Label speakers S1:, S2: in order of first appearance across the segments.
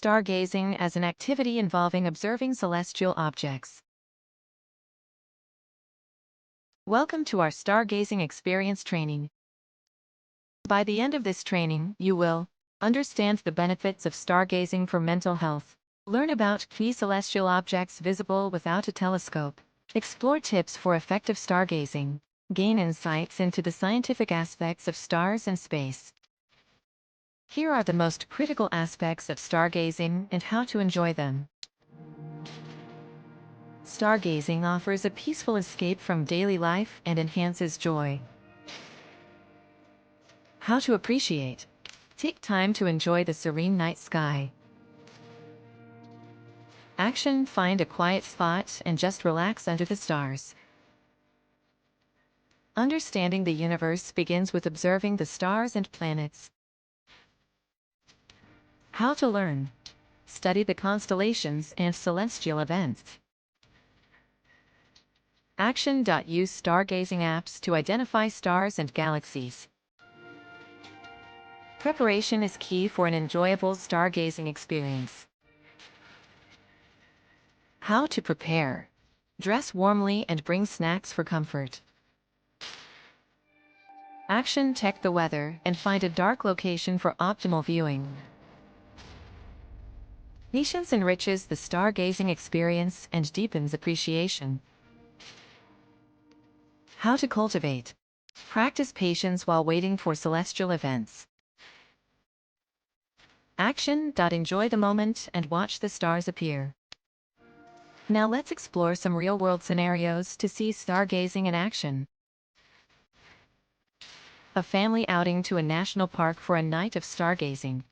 S1: Stargazing as an activity involving observing celestial objects. Welcome to our stargazing experience training. By the end of this training, you will understand the benefits of stargazing for mental health, learn about key celestial objects visible without a telescope, explore tips for effective stargazing, gain insights into the scientific aspects of stars and space. Here are the most critical aspects of stargazing and how to enjoy them. Stargazing offers a peaceful escape from daily life and enhances joy. How to appreciate. Take time to enjoy the serene night sky. Action: find a quiet spot and just relax under the stars. Understanding the universe begins with observing the stars and planets. How to learn. Study the constellations and celestial events. Action: use stargazing apps to identify stars and galaxies. Preparation is key for an enjoyable stargazing experience. How to prepare. Dress warmly and bring snacks for comfort. Action: check the weather and find a dark location for optimal viewing. Patience enriches the stargazing experience and deepens appreciation. How to cultivate. Practice patience while waiting for celestial events. Action: enjoy the moment and watch the stars appear. Now let's explore some real-world scenarios to see stargazing in action. A family outing to a national park for a night of stargazing.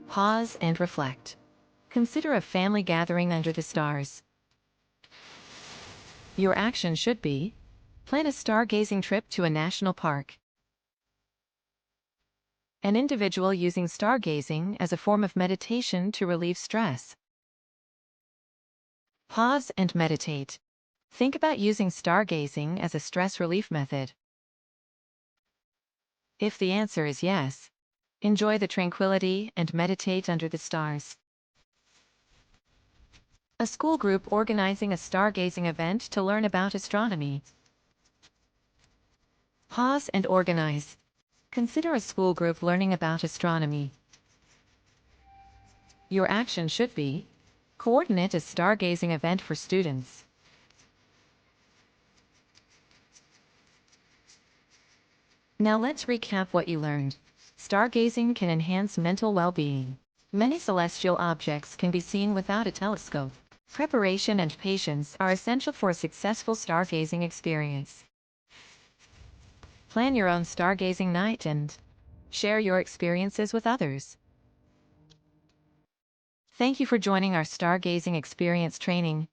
S1: Pause and reflect. Consider a family gathering under the stars. Your action should be: plan a stargazing trip to a national park. An individual using stargazing as a form of meditation to relieve stress. Pause and meditate. Think about using stargazing as a stress relief method. If the answer is yes, enjoy the tranquility and meditate under the stars. A school group organizing a stargazing event to learn about astronomy. Pause and organize. Consider a school group learning about astronomy. Your action should be: coordinate a stargazing event for students. Now let's recap what you learned. Stargazing can enhance mental well-being. Many celestial objects can be seen without a telescope. Preparation and patience are essential for a successful stargazing experience. Plan your own stargazing night and share your experiences with others. Thank you for joining our stargazing experience training.